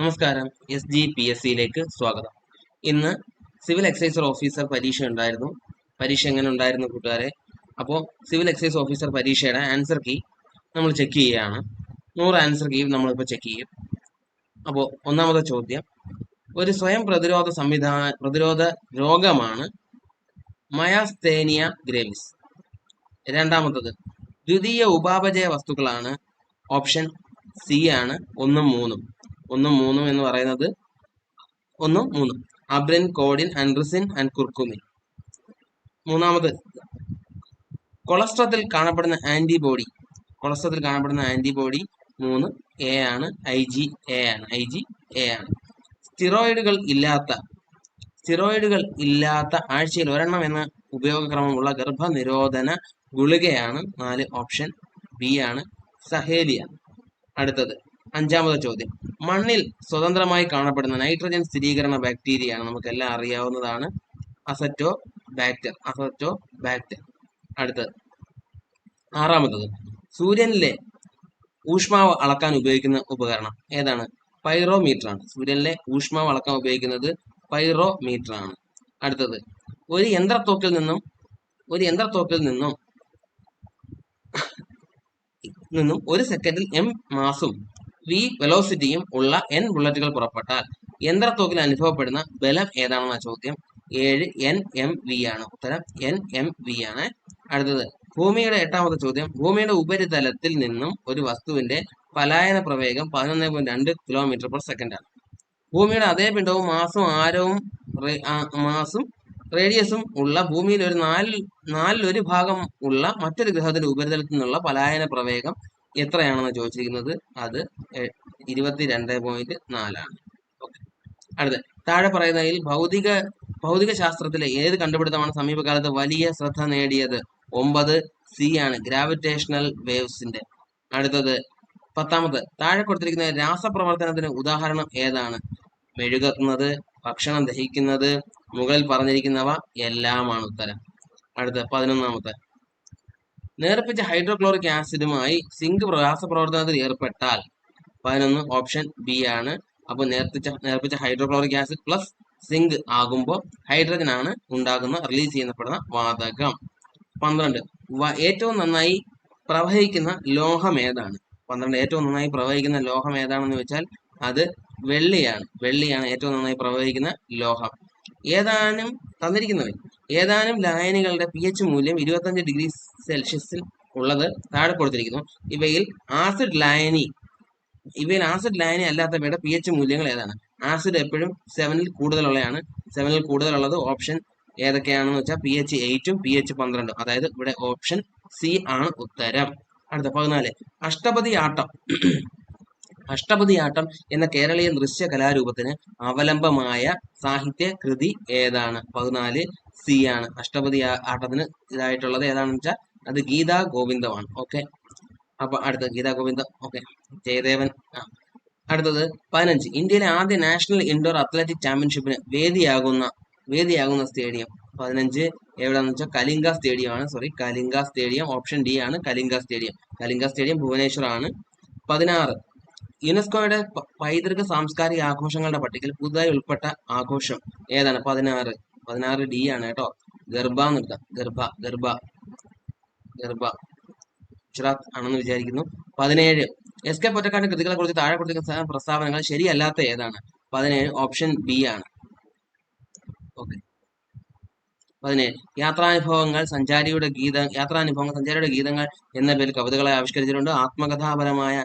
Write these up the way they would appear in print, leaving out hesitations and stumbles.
നമസ്കാരം. SGPSCയിലേക്ക് സ്വാഗതം. ഇന്ന് സിവിൽ എക്സൈസർ ഓഫീസർ പരീക്ഷ ഉണ്ടായിരുന്നു. പരീക്ഷ എങ്ങനെ ഉണ്ടായിരുന്നു കൂട്ടുകാരെ? അപ്പോൾ സിവിൽ എക്സൈസ് ഓഫീസർ പരീക്ഷയുടെ ആൻസർ കീ നമ്മൾ ചെക്ക് ചെയ്യുകയാണ്. 100 ആൻസർ കീ നമ്മളിപ്പോൾ ചെക്ക് ചെയ്യും. അപ്പോൾ ഒന്നാമത്തെ ചോദ്യം, ഒരു സ്വയം പ്രതിരോധ രോഗമാണ് മയാസ്തേനിയ ഗ്രേവിസ്. രണ്ടാമത്തത്, ദ്വിതീയ ഉപാപചയ വസ്തുക്കളാണ്. ഓപ്ഷൻ സി ആണ് 1 3. 1 3 എന്ന് പറയുന്നത് 1 3 അബ്രിൻ, കോഡിൻ, ആൻഡ്രിസിൻ ആൻഡ് കുർക്കുമിൻ. മൂന്നാമത്, കൊളസ്ട്രത്തിൽ കാണപ്പെടുന്ന ആന്റിബോഡി 3 A ആണ്, IgA ആണ്. സ്റ്റിറോയിഡുകൾ ഇല്ലാത്ത ആഴ്ചയിൽ ഒരെണ്ണം എന്ന ഉപയോഗക്രമമുള്ള ഗർഭനിരോധന ഗുളികയാണ് 4. ഓപ്ഷൻ ബി ആണ്, സഹേലിയ. അടുത്തത് അഞ്ചാമത്തെ ചോദ്യം, മണ്ണിൽ സ്വതന്ത്രമായി കാണപ്പെടുന്ന നൈട്രജൻ സ്ഥിരീകരണ ബാക്ടീരിയയാണ്. നമുക്കെല്ലാം അറിയാവുന്നതാണ് അസറ്റോബാക്ടർ. അടുത്തത് ആറാമത്തത്, സൂര്യനിലെ ഊഷ്മാവ് അളക്കാൻ ഉപയോഗിക്കുന്ന ഉപകരണം ഏതാണ്? പൈറോമീറ്റർ ആണ്. സൂര്യനിലെ ഊഷ്മാവ് അളക്കാൻ ഉപയോഗിക്കുന്നത് പൈറോമീറ്റർ ആണ്. അടുത്തത്, ഒരു യന്ത്രത്തോക്കിൽ നിന്നും 1 സെക്കൻഡിൽ m മാസും v വെലോസിറ്റിയും ഉള്ള n ബുള്ളറ്റുകൾ പുറപ്പെട്ടാൽ യന്ത്രത്തോക്കിൽ അനുഭവപ്പെടുന്ന ബലം ഏതാണെന്ന ചോദ്യം. 7 Nmv ആണ്. ഉത്തരം Nmv ആണ്. അടുത്തത് ഭൂമിയുടെ എട്ടാമത്തെ ചോദ്യം, ഭൂമിയുടെ ഉപരിതലത്തിൽ നിന്നും ഒരു വസ്തുവിന്റെ പലായന പ്രവേഗം 11.2 km/s ആണ്. ഭൂമിയുടെ അതേ പിണ്ഡവും മാസും ആരവും റേഡിയസും ഉള്ള ഭൂമിയിൽ ഒരു നാലിലൊരു ഭാഗം ഉള്ള മറ്റൊരു ഗ്രഹത്തിന്റെ ഉപരിതലത്തിൽ നിന്നുള്ള പലായന പ്രവേഗം എത്രയാണെന്ന് ചോദിച്ചിരിക്കുന്നത്. അത് 22.4 ആണ്. അടുത്ത താഴെ പറയുന്നതിൽ ഭൗതിക ശാസ്ത്രത്തിലെ ഏത് കണ്ടുപിടുത്തമാണ് സമീപകാലത്ത് വലിയ ശ്രദ്ധ നേടിയത്? 9 C ആണ്, ഗ്രാവിറ്റേഷണൽ വേവ്സിന്റെ. അടുത്തത് പത്താമത്, താഴെ കൊടുത്തിരിക്കുന്ന രാസപ്രവർത്തനത്തിന് ഉദാഹരണം ഏതാണ്? മെഴുകുന്നത്, ഭക്ഷണം ദഹിക്കുന്നത്, മുകളിൽ പറഞ്ഞിരിക്കുന്നവ എല്ലാമാണ് ഉത്തരം. അടുത്ത 11ാമത്തെ, നേർപ്പിച്ച ഹൈഡ്രോക്ലോറിക് ആസിഡുമായി സിങ്ക് രാസപ്രവർത്തനത്തിൽ ഏർപ്പെട്ടാൽ 11 ഓപ്ഷൻ ബി ആണ്. അപ്പോൾ നേർപ്പിച്ച ഹൈഡ്രോക്ലോറിക് ആസിഡ് പ്ലസ് സിങ്ക് ആകുമ്പോൾ ഹൈഡ്രജൻ ആണ് റിലീസ് ചെയ്യപ്പെടുന്ന വാതകം. 12, ഏറ്റവും നന്നായി പ്രവഹിക്കുന്ന ലോഹം ഏതാണ്? ഏറ്റവും നന്നായി പ്രവഹിക്കുന്ന ലോഹം ഏതാണെന്ന് വെച്ചാൽ അത് വെള്ളിയാണ്. ഏറ്റവും നന്നായി പ്രവഹിക്കുന്ന ലോഹം. ഏതാനും ലായനികളുടെ pH മൂല്യം 25°C ഉള്ളത് താഴെ കൊടുത്തിരിക്കുന്നു. ഇവയിൽ ആസിഡ് ലായനി അല്ലാത്തവയുടെ pH മൂല്യങ്ങൾ ഏതാണ്? ആസിഡ് എപ്പോഴും 7ൽ കൂടുതലുള്ളതാണ്. 7ൽ കൂടുതലുള്ളത് ഓപ്ഷൻ ഏതൊക്കെയാണെന്ന് വെച്ചാൽ pH 8ഉം pH 12ഉം. അതായത് ഇവിടെ ഓപ്ഷൻ സി ആണ് ഉത്തരം. അടുത്ത 14, അഷ്ടപതിയാട്ടം എന്ന കേരളീയ നൃശ്യ കലാരൂപത്തിന് അവലംബമായ സാഹിത്യ കൃതി ഏതാണ്? 14 C ആണ്. അഷ്ടപതി ആട്ടത്തിന് ഇതായിട്ടുള്ളത് ഏതാണെന്ന് വെച്ചാൽ അത് ഗീതാ ഗോവിന്ദമാണ്. ഓക്കെ, അപ്പൊ അടുത്ത ഗീതാ ഗോവിന്ദം. ഓക്കെ, ജയദേവൻ. അടുത്തത് 15, ഇന്ത്യയിലെ ആദ്യ നാഷണൽ ഇൻഡോർ അത്ലറ്റിക് ചാമ്പ്യൻഷിപ്പിന് വേദിയാകുന്ന സ്റ്റേഡിയം. 15 എവിടെയാണെന്ന് വെച്ചാൽ കലിംഗ സ്റ്റേഡിയം. ഓപ്ഷൻ ഡി ആണ്, കലിംഗ സ്റ്റേഡിയം ഭുവനേശ്വർ ആണ്. 16, യുനെസ്കോയുടെ പൈതൃക സാംസ്കാരിക ആഘോഷങ്ങളുടെ പട്ടികയിൽ പുതുതായി ഉൾപ്പെട്ട ആഘോഷം ഏതാണ്? 16 ഡി ആണ് കേട്ടോ, ഗർഭ നൃത്തം. ഗർഭ ഗുജറാത്ത് ആണെന്ന് വിചാരിക്കുന്നു. 17, SK പൊറ്റക്കാടിന്റെ കൃതികളെ കുറിച്ച് താഴെ കൊടുത്തിരിക്കുന്ന പ്രസ്താവനകൾ ശരിയല്ലാത്ത ഏതാണ്? 17 ഓപ്ഷൻ ബി ആണ്. ഓക്കെ, 17, യാത്രാനുഭവങ്ങൾ സഞ്ചാരിയുടെ ഗീതങ്ങൾ എന്ന പേരിൽ കവിതകളെ ആവിഷ്കരിച്ചിട്ടുണ്ട്. ആത്മകഥാപരമായ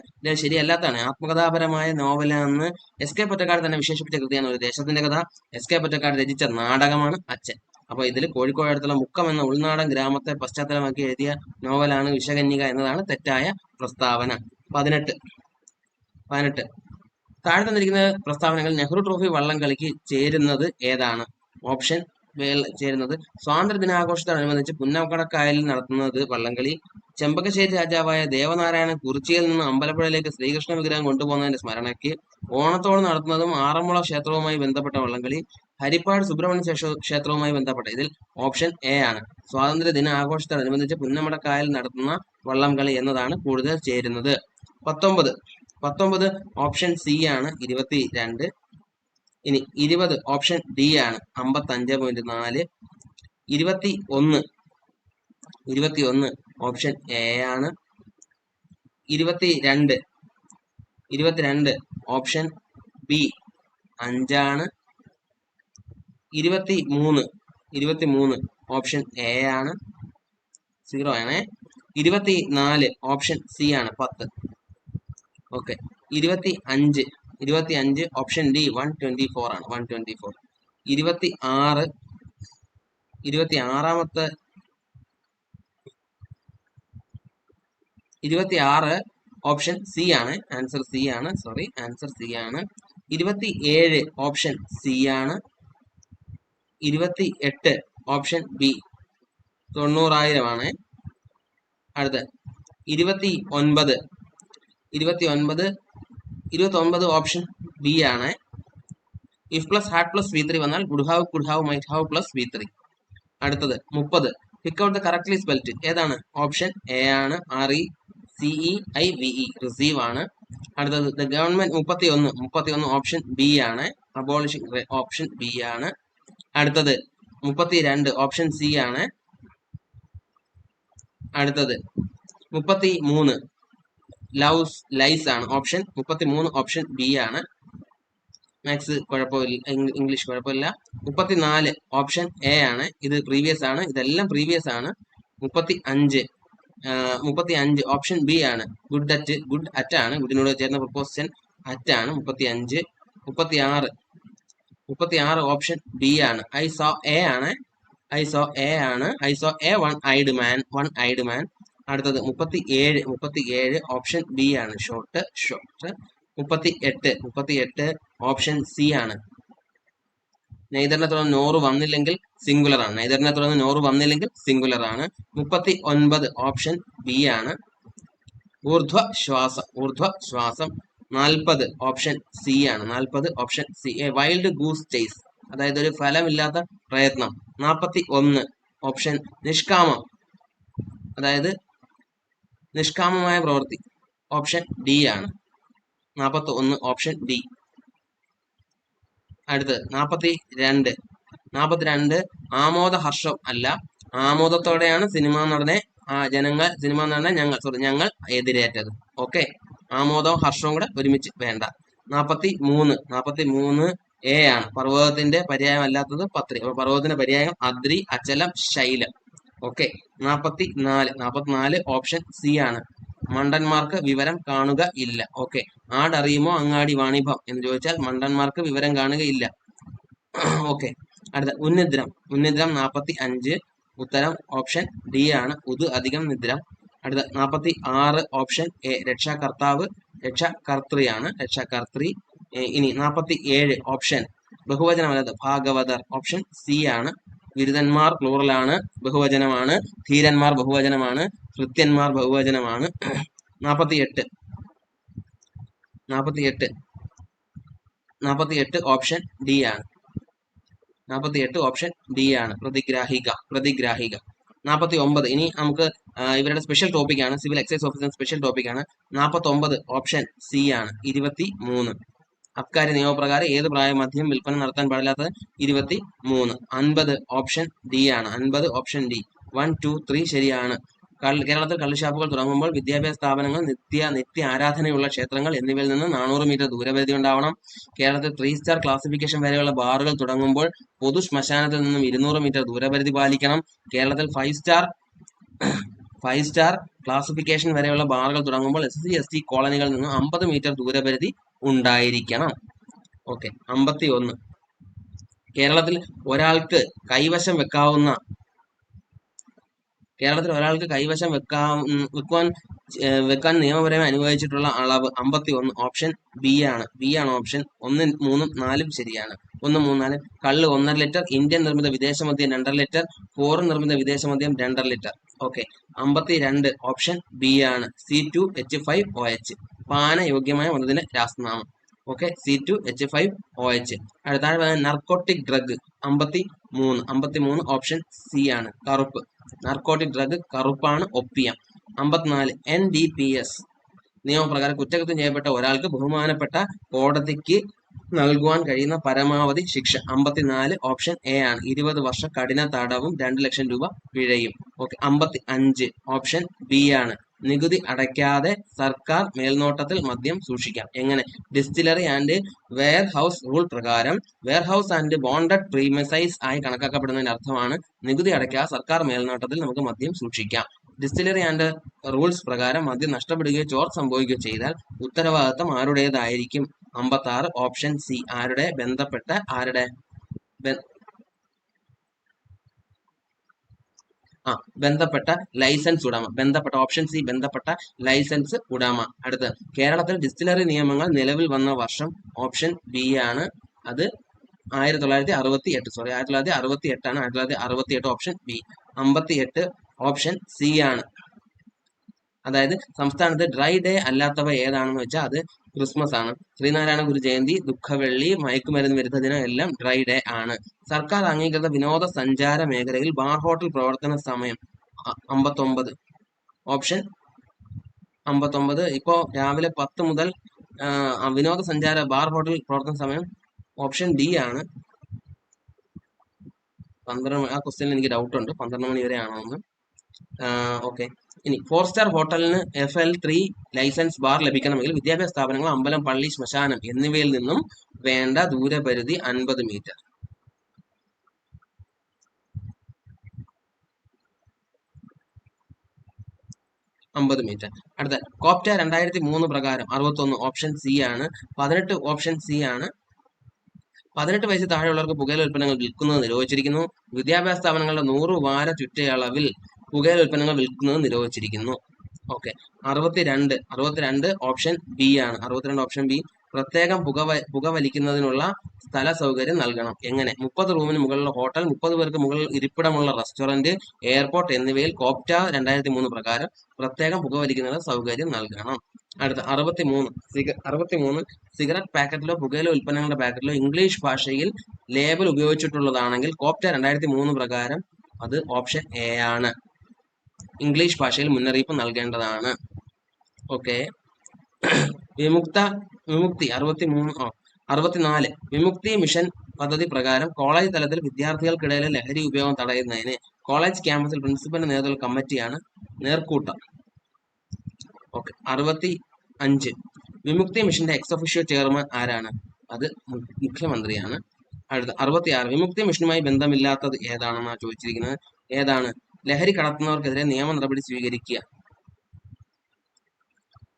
ശരിയല്ലാത്തതാണ്. ആത്മകഥാപരമായ നോവലെന്ന് SK പൊറ്റക്കാട് തന്നെ വിശേഷിപ്പിച്ച കൃതിയാണ് ഒരു ദേശത്തിന്റെ കഥ. SK പൊറ്റക്കാട് രചിച്ച നാടകമാണ് അച്ഛൻ. അപ്പൊ ഇതിൽ കോഴിക്കോട് അടുത്തുള്ള മുക്കം എന്ന ഉൾനാടൻ ഗ്രാമത്തെ പശ്ചാത്തലമാക്കി എഴുതിയ നോവലാണ് വിഷകന്യക എന്നതാണ് തെറ്റായ പ്രസ്താവന. 18, താഴെ തന്നിരിക്കുന്ന പ്രസ്താവനകൾ നെഹ്റു ട്രോഫി വള്ളംകളിക്ക് ചേരുന്നത് ഏതാണ്? ഓപ്ഷൻ ചേരുന്നത് സ്വാതന്ത്ര്യ ദിനാഘോഷത്തോടനുബന്ധിച്ച് പുന്നമടക്കായലിൽ നടത്തുന്നത് വള്ളംകളി. ചെമ്പകശ്ശേരി രാജാവായ ദേവനാരായണൻ കുറിച്ചിയിൽ നിന്ന് അമ്പലപ്പുഴയിലേക്ക് ശ്രീകൃഷ്ണ വിഗ്രഹം കൊണ്ടുപോകുന്നതിന്റെ സ്മരണയ്ക്ക് ഓണത്തോട് നടത്തുന്നതും ആറന്മുള ക്ഷേത്രവുമായി ബന്ധപ്പെട്ട വള്ളംകളി. ഹരിപ്പാട് സുബ്രഹ്മണ്യ ക്ഷേത്രവുമായി ബന്ധപ്പെട്ട ഇതിൽ ഓപ്ഷൻ എ ആണ്, സ്വാതന്ത്ര്യ ദിന ആഘോഷത്തോടനുബന്ധിച്ച് പുന്നമടക്കായലിൽ നടത്തുന്ന വള്ളംകളി എന്നതാണ് കൂടുതൽ ചേരുന്നത്. 19, 19 ഓപ്ഷൻ സി ആണ് 22. ഇനി 20 ഓപ്ഷൻ ഡി ആണ് 55.4. 21 ഓപ്ഷൻ എ ആണ്. 22 ഓപ്ഷൻ ബി 5 ആണ്. 23 ഓപ്ഷൻ എ ആണ്, 0 ആണ്. 24 ഓപ്ഷൻ സി ആണ് 10. ഓക്കെ. 25 ഓപ്ഷൻ ഡി 124 ആണ്, 124. 26 ഓപ്ഷൻ സി ആണ്, ആൻസർ സി ആണ്, സോറി, ആൻസർ സി ആണ്. 27 ഓപ്ഷൻ സി ആണ്. 28 ഓപ്ഷൻ ബി 90,000 ആണ്. അടുത്ത 29 ഓപ്ഷൻ ബി ആണ്. If plus had plus V 3 വന്നാൽ would have, could have, might have plus V 3. അടുത്തത് 30 pick out the correctly spelt. ഏതാണ്? ഓപ്ഷൻ എ ആണ്, RECEIVE, റിസീവ് ആണ്. അടുത്തത് ദ ഗവൺമെന്റ് 31 ഓപ്ഷൻ ബി ആണ്, അബോളിഷിംഗ് ഓപ്ഷൻ ബി ആണ്. അടുത്തത് 32 ഓപ്ഷൻ സി ആണ്. അടുത്തത് 33 ലൈസ് ആണ്, ഓപ്ഷൻ 33 ഓപ്ഷൻ ബി ആണ്. മാത്സ് കുഴപ്പമില്ല, ഇംഗ്ലീഷ് കുഴപ്പമില്ല. 34 ഓപ്ഷൻ എ ആണ്, ഇത് പ്രീവിയസ് ആണ്, ഇതെല്ലാം പ്രീവിയസ് ആണ്. 35 ഓപ്ഷൻ ബി ആണ്, ഗുഡ് അറ്റ് ആണ്, ഗുഡിനോട് ചേർന്ന പ്രൊപ്പോസിഷൻ അറ്റ് ആണ്. 36 ഓപ്ഷൻ ബി ആണ്, ഐ സോ എ ആണ്, I saw a one eyed man. അടുത്തത് 37 ഓപ്ഷൻ ബി ആണ്, ഷോർട്ട്. 38 ഓപ്ഷൻ സി ആണ്, നെയ്തറിനെ തുടർന്ന് നോറ് വന്നില്ലെങ്കിൽ സിംഗുലർ ആണ്, 39 ഓപ്ഷൻ ബി ആണ്, ഊർധ്വശ്വാസം. 40 ഓപ്ഷൻ സി ആണ്, 40 option C. A wild goose chase, അതായത് ഒരു ഫലമില്ലാത്ത പ്രയത്നം. 41 ഓപ്ഷൻ നിഷ്കാമം, അതായത് നിഷ്കാമമായ പ്രവൃത്തി, ഓപ്ഷൻ ഡി ആണ്. 41 ഓപ്ഷൻ ഡി. അടുത്തത് 42 ആമോദഹർഷം അല്ല, ആമോദത്തോടെയാണ് സിനിമാ നടനെ ഞങ്ങൾ എതിരേറ്റത്. ഓക്കെ, ആമോദവും ഹർഷവും കൂടെ ഒരുമിച്ച് വേണ്ട. 43 എ ആണ്, പർവ്വതത്തിന്റെ പര്യായം അല്ലാത്തത് പത്രി. പർവ്വതത്തിന്റെ പര്യായം അദ്രി, അചലം, ശൈലം. ഓക്കെ. 44 ഓപ്ഷൻ സി ആണ്, മണ്ടന്മാർക്ക് വിവരം കാണുക ഇല്ല. ഓക്കെ, ആടറിയുമോ അങ്ങാടി വാണിഭം എന്ന് ചോദിച്ചാൽ മണ്ടന്മാർക്ക് വിവരം കാണുകയില്ല. ഓക്കെ. അടുത്ത ഉന്നിദ്രം 45, ഉത്തരം ഓപ്ഷൻ ഡി ആണ്, ഉദ് അധികം നിദ്രം. അടുത്ത 46 ഓപ്ഷൻ എ, രക്ഷാകർത്താവ്, രക്ഷാകർത്തൃയാണ്, രക്ഷാകർത്തൃ. ഇനി 47 ഓപ്ഷൻ ബഹുവചനമല്ലത്, ഭാഗവതർ, ഓപ്ഷൻ സി ആണ്. ബിരുദന്മാർ പ്ലൂറലാണ്, ബഹുവചനമാണ്. ധീരന്മാർ ബഹുവചനമാണ്. ഭൃത്യന്മാർ ബഹുവചനമാണ്. 48 ഓപ്ഷൻ ഡി ആണ്, 48 ഓപ്ഷൻ ഡി ആണ്, പ്രതിഗ്രാഹിക. 49 ഇനി നമുക്ക് ഇവരുടെ സ്പെഷ്യൽ ടോപ്പിക് ആണ്, civil excise officer special topic ആണ്. 49 ഓപ്ഷൻ സി ആണ്, 23. അബ്കാരി നിയമപ്രകാരം ഏത് പ്രായമധ്യം വിൽപ്പന നടത്താൻ പാടില്ലാത്തത്? 23. 50 ഓപ്ഷൻ ഡി ആണ്, 50 ഓപ്ഷൻ ഡി. 1, 2, 3 ശരിയാണ്. കേരളത്തിൽ കള്ളുഷാപ്പുകൾ തുടങ്ങുമ്പോൾ വിദ്യാഭ്യാസ സ്ഥാപനങ്ങൾ, നിത്യ ആരാധനയുള്ള ക്ഷേത്രങ്ങൾ എന്നിവയിൽ നിന്ന് 400 മീറ്റർ ദൂരപരിധി ഉണ്ടാവണം. കേരളത്തിൽ 3 സ്റ്റാർ ക്ലാസിഫിക്കേഷൻ വരെയുള്ള ബാറുകൾ തുടങ്ങുമ്പോൾ പൊതു ശ്മശാനത്തിൽ നിന്നും 200 മീറ്റർ ദൂരപരിധി പാലിക്കണം. കേരളത്തിൽ 5 സ്റ്റാർ ക്ലാസിഫിക്കേഷൻ വരെയുള്ള ബാറുകൾ തുടങ്ങുമ്പോൾ SC ST കോളനികളിൽ നിന്നും 50 മീറ്റർ ദൂരപരിധി ഉണ്ടായിരിക്കണം. ഓക്കെ. 51 കേരളത്തിൽ ഒരാൾക്ക് കൈവശം വെക്കാൻ നിയമപരമായി അനുവദിച്ചിട്ടുള്ള അളവ് 51 ഓപ്ഷൻ ബി ആണ്, ഓപ്ഷൻ 1, 3, 4 ശരിയാണ്. 1, 3, 4 കള്ള് 1.5 ലിറ്റർ, ഇന്ത്യൻ നിർമ്മിത വിദേശമദ്യം 2.5 ലിറ്റർ, ഫോറിൻ നിർമ്മിത വിദേശമദ്യം 2.5 ലിറ്റർ. ഓക്കെ. 52 ഓപ്ഷൻ ബി ആണ്, C2H5OH, പാന യോഗ്യമായ മതത്തിന്റെ രാസനാമം. Okay, C2H5OH. അടുത്ത നർക്കോട്ടിക് ഡ്രഗ് 53 ഓപ്ഷൻ സി ആണ്, കറുപ്പ്. നർക്കോട്ടിക് ഡ്രഗ് കറുപ്പാണ്, ഒപ്പിയം. 54 NDPS നിയമപ്രകാരം കുറ്റകൃത്യം ചെയ്യപ്പെട്ട ഒരാൾക്ക് ബഹുമാനപ്പെട്ട കോടതിക്ക് നൽകുവാൻ കഴിയുന്ന പരമാവധി ശിക്ഷ 54 ഓപ്ഷൻ എ ആണ്. 20 വർഷം കഠിന തടവും 2 ലക്ഷം രൂപ പിഴയും. ഓക്കെ. 55 ഓപ്ഷൻ ബി ആണ്. നികുതി അടയ്ക്കാതെ സർക്കാർ മേൽനോട്ടത്തിൽ മദ്യം സൂക്ഷിക്കാം. എങ്ങനെ? Distillery and warehouse rule പ്രകാരം warehouse and bonded premises ആയി കണക്കാക്കപ്പെടുന്നതിന്റെ അർത്ഥമാണ് നികുതി അടയ്ക്കാതെ സർക്കാർ മേൽനോട്ടത്തിൽ നമുക്ക് മദ്യം സൂക്ഷിക്കാം. ഡിസ്റ്റിലറി ആൻഡ് റൂൾസ് പ്രകാരം മദ്യം നഷ്ടപ്പെടുകയോ ചോർച്ച സംഭവിക്കുകയോ ചെയ്താൽ ഉത്തരവാദിത്തം ആരുടേതായിരിക്കും? 56 ഓപ്ഷൻ സി. ആരുടെ? ബന്ധപ്പെട്ട ആരുടെ? ബന്ധപ്പെട്ട ലൈസൻസ് ഉടമ. ബന്ധപ്പെട്ട ഓപ്ഷൻ സി. ബന്ധപ്പെട്ട ലൈസൻസ് ഉടമ. അടുത്ത്, കേരളത്തിൽ ഡിസ്റ്റിലറി നിയമങ്ങൾ നിലവിൽ വന്ന വർഷം ഓപ്ഷൻ ബി ആണ്. അത് 1968. സോറി, 1968 ആണ്. 1968 ഓപ്ഷൻ ബി. 58 ഓപ്ഷൻ സി ആണ്. അതായത് സംസ്ഥാനത്ത് ഡ്രൈ ഡേ അല്ലാത്തവ ഏതാണെന്ന് വെച്ചാൽ അത് ക്രിസ്മസ് ആണ്. ശ്രീനാരായണ ഗുരു ജയന്തി, ദുഃഖവെള്ളി, മയക്കുമരുന്ന് വിരുദ്ധ ദിനം എല്ലാം ഡ്രൈ ഡേ ആണ്. സർക്കാർ അംഗീകൃത വിനോദസഞ്ചാര മേഖലയിൽ ബാർ ഹോട്ടൽ പ്രവർത്തന സമയം 59 ഓപ്ഷൻ 59. ഇപ്പോ രാവിലെ 10 മുതൽ വിനോദസഞ്ചാര ബാർ ഹോട്ടൽ പ്രവർത്തന സമയം ഓപ്ഷൻ ഡി ആണ്. 12 ആ ക്വസ്റ്റ്യനിൽ എനിക്ക് ഡൗട്ട് ഉണ്ട്, 12 മണി വരെ ആണോ എന്ന്. ഓക്കെ. ഇനി 4 സ്റ്റാർ ഹോട്ടലിന് FL3 ലൈസൻസ് ബാർ ലഭിക്കണമെങ്കിൽ വിദ്യാഭ്യാസ സ്ഥാപനങ്ങൾ, അമ്പലം, പള്ളി, ശ്മശാനം എന്നിവയിൽ നിന്നും വേണ്ട ദൂരപരിധി 50 മീറ്റർ. 50 മീറ്റർ. അടുത്ത, കോപ്റ്റ 2003 പ്രകാരം 61 ഓപ്ഷൻ സി ആണ്. 18 ഓപ്ഷൻ സി ആണ്. 18 വയസ്സിൽ താഴെയുള്ളവർക്ക് പുകയില ഉൽപ്പന്നങ്ങൾ വിൽക്കുന്നത് നിരോധിച്ചിരിക്കുന്നു. വിദ്യാഭ്യാസ സ്ഥാപനങ്ങളുടെ 100 വാര ചുറ്റളവിൽ പുകയില ഉൽപ്പന്നങ്ങൾ വിൽക്കുന്നത് നിരോധിച്ചിരിക്കുന്നു. ഓക്കെ. 62 ഓപ്ഷൻ ബി ആണ്. 62 ഓപ്ഷൻ ബി. പ്രത്യേകം പുകവലിക്കുന്നതിനുള്ള സ്ഥല സൗകര്യം നൽകണം. എങ്ങനെ? 30 റൂമിന് മുകളിലുള്ള ഹോട്ടൽ, 30 പേർക്ക് മുകളിൽ ഇരിപ്പിടമുള്ള റെസ്റ്റോറന്റ്, എയർപോർട്ട് എന്നിവയിൽ കോപ്റ്റ 2003 പ്രകാരം പ്രത്യേകം പുകവലിക്കുന്നതിനുള്ള സൗകര്യം നൽകണം. അടുത്ത 63 സിഗരറ്റ് പാക്കറ്റിലോ പുകയില ഉൽപ്പന്നങ്ങളുടെ പാക്കറ്റിലോ ഇംഗ്ലീഷ് ഭാഷയിൽ ലേബൽ ഉപയോഗിച്ചിട്ടുള്ളതാണെങ്കിൽ കോപ്റ്റ 2003 പ്രകാരം അത് ഓപ്ഷൻ എ ആണ്. ഇംഗ്ലീഷ് ഭാഷയിൽ മുന്നറിയിപ്പ് നൽകേണ്ടതാണ്. ഓക്കെ. വിമുക്തി 64 വിമുക്തി മിഷൻ പദ്ധതി പ്രകാരം കോളേജ് തലത്തിൽ വിദ്യാർത്ഥികൾക്കിടയിലെ ലഹരി ഉപയോഗം തടയുന്നതിന് കോളേജ് ക്യാമ്പസിൽ പ്രിൻസിപ്പലിന്റെ നേതൃത്വ കമ്മിറ്റിയാണ് നേർക്കൂട്ടം. ഓക്കെ. 65 വിമുക്തി മിഷന്റെ എക്സ് ഒഫീഷ്യോ ചെയർമാൻ ആരാണ്? അത് മുഖ്യമന്ത്രിയാണ്. അടുത്ത 66 വിമുക്തി മിഷനുമായി ബന്ധമില്ലാത്തത് ഏതാണെന്നാണ് ചോദിച്ചിരിക്കുന്നത്. ഏതാണ്? ലഹരി കടത്തുന്നവർക്കെതിരെ നിയമ നടപടി സ്വീകരിക്കുക,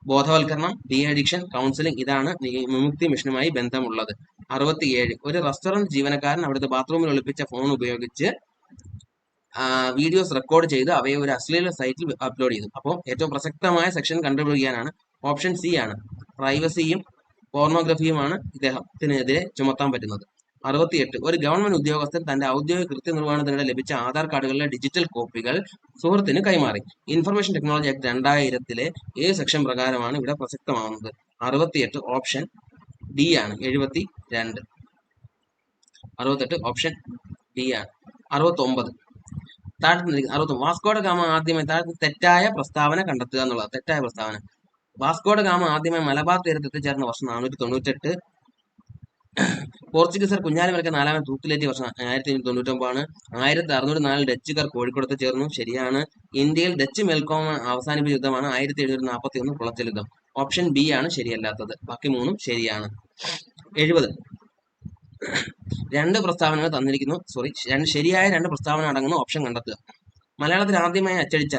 ബോധവൽക്കരണം, ഡി അഡിക്ഷൻ കൗൺസിലിംഗ്, ഇതാണ് വിമുക്തി മിഷനുമായി ബന്ധമുള്ളത്. 67 ഒരു റെസ്റ്റോറന്റ് ജീവനക്കാരൻ അവിടുത്തെ ബാത്റൂമിൽ ഒളിപ്പിച്ച ഫോൺ ഉപയോഗിച്ച് വീഡിയോസ് റെക്കോർഡ് ചെയ്ത് അവയെ ഒരു അശ്ലീല സൈറ്റിൽ അപ്ലോഡ് ചെയ്തു. അപ്പോൾ ഏറ്റവും പ്രസക്തമായ സെക്ഷൻ കണ്ടുപിടിക്കാനാണ്. ഓപ്ഷൻ സി ആണ്. പ്രൈവസിയും പോർണോഗ്രഫിയുമാണ് ഇദ്ദേഹത്തിനെതിരെ ചുമത്താൻ പറ്റുന്നത്. 68 ഒരു ഗവൺമെന്റ് ഉദ്യോഗസ്ഥൻ തന്റെ ഔദ്യോഗിക കൃത്യനിർവഹണത്തിനിടെ ലഭിച്ച ആധാർ കാർഡുകളിലെ ഡിജിറ്റൽ കോപ്പികൾ സുഹൃത്തിന് കൈമാറി. ഇൻഫർമേഷൻ ടെക്നോളജി ആക്ട് 2000 ഏത് സെക്ഷൻ പ്രകാരമാണ് ഇവിടെ പ്രസക്തമാവുന്നത്? 68 ഓപ്ഷൻ ഡി ആണ്. 72 68 ഓപ്ഷൻ ഡി ആണ്. 69 വാസ്കോഡ ഗാമ ആദ്യമായി തെറ്റായ പ്രസ്താവന കണ്ടെത്തുക എന്നുള്ളത്. തെറ്റായ പ്രസ്താവന. വാസ്കോഡ ഗാമ ആദ്യമായി മലബാർ തീരത്ത് എത്തിച്ചേർന്ന വർഷം 498. പോർച്ചുഗീസർ കുഞ്ഞാലിമരയ്ക്ക് 4ാമത് തൂക്കിലേറ്റിയ വർഷം 1799 ആണ്. 1604 ഡച്ചുകാർ കോഴിക്കോടത്ത് ചേർന്നു. ശരിയാണ്. ഇന്ത്യയിൽ ഡച്ച് മേൽക്കോമ അവസാനിപ്പിച്ച യുദ്ധമാണ് 1741 കുളച്ചൽ യുദ്ധം. ഓപ്ഷൻ ബി ആണ് ശരിയല്ലാത്തത്. ബാക്കി 3ഉം ശരിയാണ്. 70 രണ്ട് പ്രസ്താവനകൾ തന്നിരിക്കുന്നു. ശരിയായ 2 പ്രസ്താവന അടങ്ങുന്ന ഓപ്ഷൻ കണ്ടെത്തുക. മലയാളത്തിൽ ആദ്യമായി അച്ചടിച്ച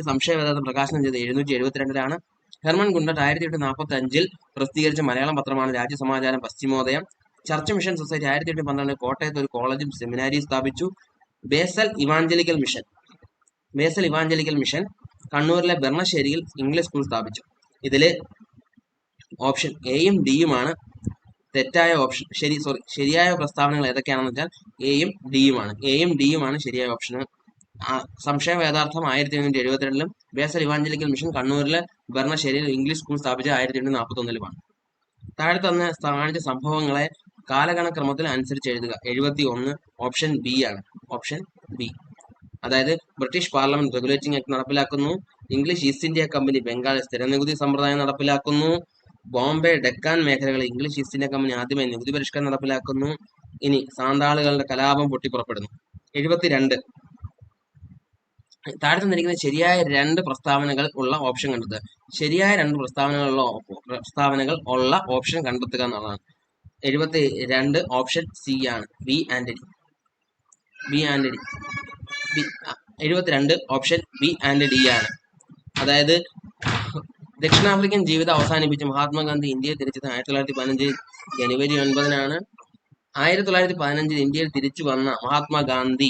സംശയവേദാന്തം പ്രകാശനം ചെയ്ത് 772 ഹെർമൻ ഗുണ്ടട്ട് 1845 പ്രസിദ്ധീകരിച്ച മലയാളം പത്രമാണ് രാജ്യസമാചാരം, പശ്ചിമോദയം. ചർച്ച് മിഷൻ സൊസൈറ്റി 1812 കോട്ടയത്ത് ഒരു കോളേജും സെമിനാരിയും സ്ഥാപിച്ചു. ബേസൽ ഇവാഞ്ചലിക്കൽ മിഷൻ കണ്ണൂരിലെ ബെർണശ്ശേരിയിൽ ഇംഗ്ലീഷ് സ്കൂൾ സ്ഥാപിച്ചു. ഇതില് ഓപ്ഷൻ എയും ഡിയുമാണ് തെറ്റായ ഓപ്ഷൻ. ശരിയായ പ്രസ്താവനകൾ ഏതൊക്കെയാണെന്ന് വെച്ചാൽ എയും ഡിയുമാണ് ശരിയായ ഓപ്ഷൻ. സംശയ വേദാർത്ഥം 1872 ബേസൽ ഇവാഞ്ചലിക്കൽ മിഷൻ കണ്ണൂരിലെ ബെർണശ്ശേരിയിൽ ഇംഗ്ലീഷ് സ്കൂൾ സ്ഥാപിച്ച 1841 താഴെ തന്നെ കാണിച്ച സംഭവങ്ങളെ കാലഗണക്രമത്തിൽ അനുസരിച്ച് എഴുതുക. 71 ഓപ്ഷൻ ബി ആണ്. Option B. അതായത് ബ്രിട്ടീഷ് പാർലമെന്റ് റെഗുലേറ്റിംഗ് ആക്ട് നടപ്പിലാക്കുന്നു. ഇംഗ്ലീഷ് ഈസ്റ്റ് ഇന്ത്യ കമ്പനി ബംഗാളിൽ സ്ഥിര നികുതി സമ്പ്രദായം നടപ്പിലാക്കുന്നു. ബോംബെ ഡെക്കാൻ മേഖലകളിൽ ഇംഗ്ലീഷ് ഈസ്റ്റ് ഇന്ത്യ കമ്പനി ആദ്യമായി നികുതി പരിഷ്കരണം നടപ്പിലാക്കുന്നു. ഇനി സാന്താളുകളുടെ കലാപം പൊട്ടിപ്പുറപ്പെടുന്നു. 72. താഴെ തന്നിരിക്കുന്ന ശരിയായ 2 പ്രസ്താവനകൾ ഉള്ള ഓപ്ഷൻ കണ്ടെത്തുക. ശരിയായ 2 പ്രസ്താവനകൾ ഉള്ള ഓപ്ഷൻ കണ്ടെത്തുക എന്നുള്ളതാണ്. 72 ഓപ്ഷൻ സി ആണ്, B Antony. 72 option B and D ആണ്. അതായത് ദക്ഷിണാഫ്രിക്കൻ ജീവിതം അവസാനിപ്പിച്ച് മഹാത്മാഗാന്ധി ഇന്ത്യയിൽ തിരിച്ചത് 1915 ജനുവരി 9-നാണ്. 1915 ഇന്ത്യയിൽ തിരിച്ചു വന്ന മഹാത്മാഗാന്ധി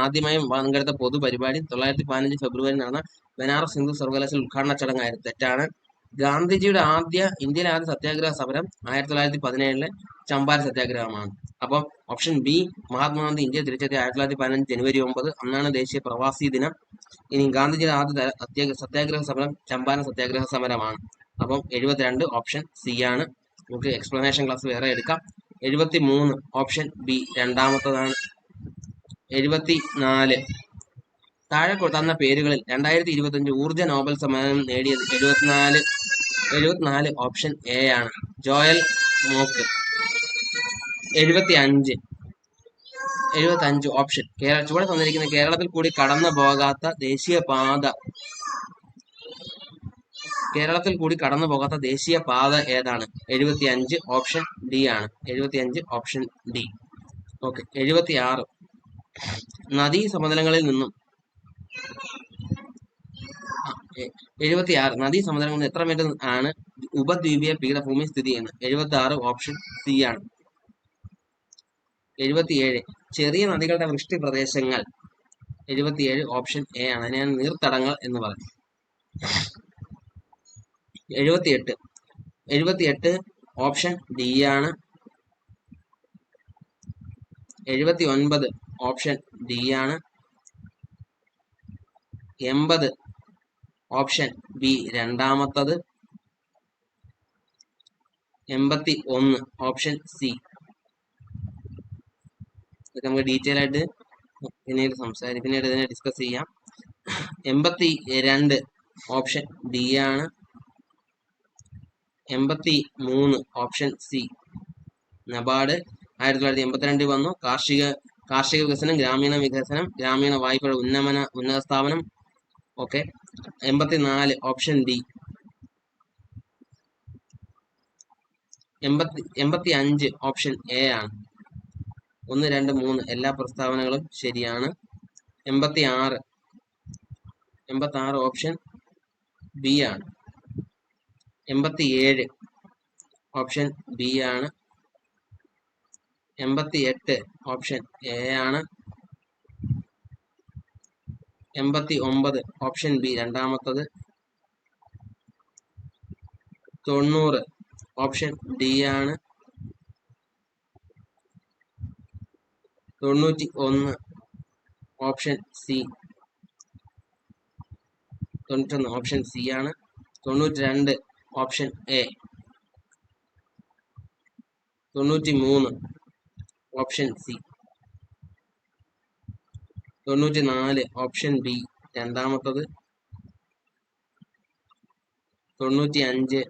ആദ്യമായും പങ്കെടുത്ത പൊതുപരിപാടി 1915 ഫെബ്രുവരി നടന്ന ബനാറസ് ഹിന്ദു സർവകലാശാല ഉദ്ഘാടന ചടങ്ങായിരുന്നു. തെറ്റാണ്. ഗാന്ധിജിയുടെ ഇന്ത്യയിലെ ആദ്യ സത്യാഗ്രഹ സമരം 1917 ചമ്പാരൻ സത്യാഗ്രഹമാണ്. അപ്പം ഓപ്ഷൻ ബി മഹാത്മാഗാന്ധി ഇന്ത്യ തിരിച്ചെത്തിയ 1915 ജനുവരി 9 അന്നാണ് ദേശീയ പ്രവാസി ദിനം. ഇനി ഗാന്ധിജിയുടെ ആദ്യ സത്യാഗ്രഹ സമരം ചമ്പാരൻ സത്യാഗ്രഹ സമരമാണ്. അപ്പം 72 ഓപ്ഷൻ സി ആണ്. നമുക്ക് എക്സ്പ്ലനേഷൻ ക്ലാസ് വേറെ എടുക്കാം. 73 ഓപ്ഷൻ ബി രണ്ടാമത്തതാണ്. 74 താഴെ തന്ന പേരുകളിൽ 2025 ഊർജ നോബൽ സമ്മാനം നേടിയത് 74 ഓപ്ഷൻ എ ആണ്, ജോയൽ മോക്ക്. 75 ഓപ്ഷൻ ചുവടെ തന്നിരിക്കുന്ന കേരളത്തിൽ കൂടി കടന്നു പോകാത്ത ദേശീയപാത ഏതാണ്? 75 ഓപ്ഷൻ ഡി ആണ്. 75 ഓപ്ഷൻ ഡി. ഓക്കെ. 76 നദീ സമതലങ്ങളിൽ നിന്നും എത്ര മീറ്റർ ആണ് ഉപദ്വീപീയ പീഠഭൂമി സ്ഥിതി ചെയ്യുന്നത്? 76 ഓപ്ഷൻ സി ആണ്. 77 ചെറിയ നദികളുടെ വൃഷ്ടി പ്രദേശങ്ങൾ. 77 ഓപ്ഷൻ എ ആണ്. അതിനെയാണ് നീർത്തടങ്ങൾ എന്ന് പറയുന്നത്. 78 ഓപ്ഷൻ ഡി ആണ്. 79 ഓപ്ഷൻ ഡി ആണ്. 80 ഓപ്ഷൻ ബി രണ്ടാമത്തത്. 81 ഓപ്ഷൻ സി. ഇതൊക്കെ നമുക്ക് ഡീറ്റെയിൽ ആയിട്ട് പിന്നീട് ഇതിനെ ഡിസ്കസ് ചെയ്യാം. 82 ഓപ്ഷൻ ഡി ആണ്. 83 ഓപ്ഷൻ സി. നബാർഡ് 1982 വന്നു. കാർഷിക വികസനം, ഗ്രാമീണ വികസനം, ഗ്രാമീണ വായ്പയുടെ ഉന്നത സ്ഥാപനം. Okay. 84 option D. 85 option A ആണ്. 1, 2, 3 എല്ലാ പ്രസ്താവനകളും ശരിയാണ്. 86 ഓപ്ഷൻ ബി ആണ്. 87 ഓപ്ഷൻ ബി ആണ്. 88 ഓപ്ഷൻ എ ആണ്. 89 ഓപ്ഷൻ ബി രണ്ടാമത്തത്. 90 ഓപ്ഷൻ ഡി ആണ്. 91 ഓപ്ഷൻ സി. 91 ഓപ്ഷൻ സി ആണ്. 92 option A. 93 option C. 94 option B രണ്ടാമത്തത്. 95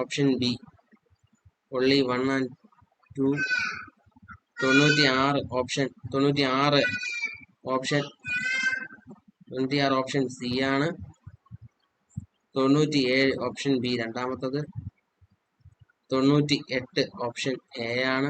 option B only 1 and 2. 96 option C ആണ്. 97 ഓപ്ഷൻ ബി രണ്ടാമത്തത്. 98 ഓപ്ഷൻ എ ആണ്.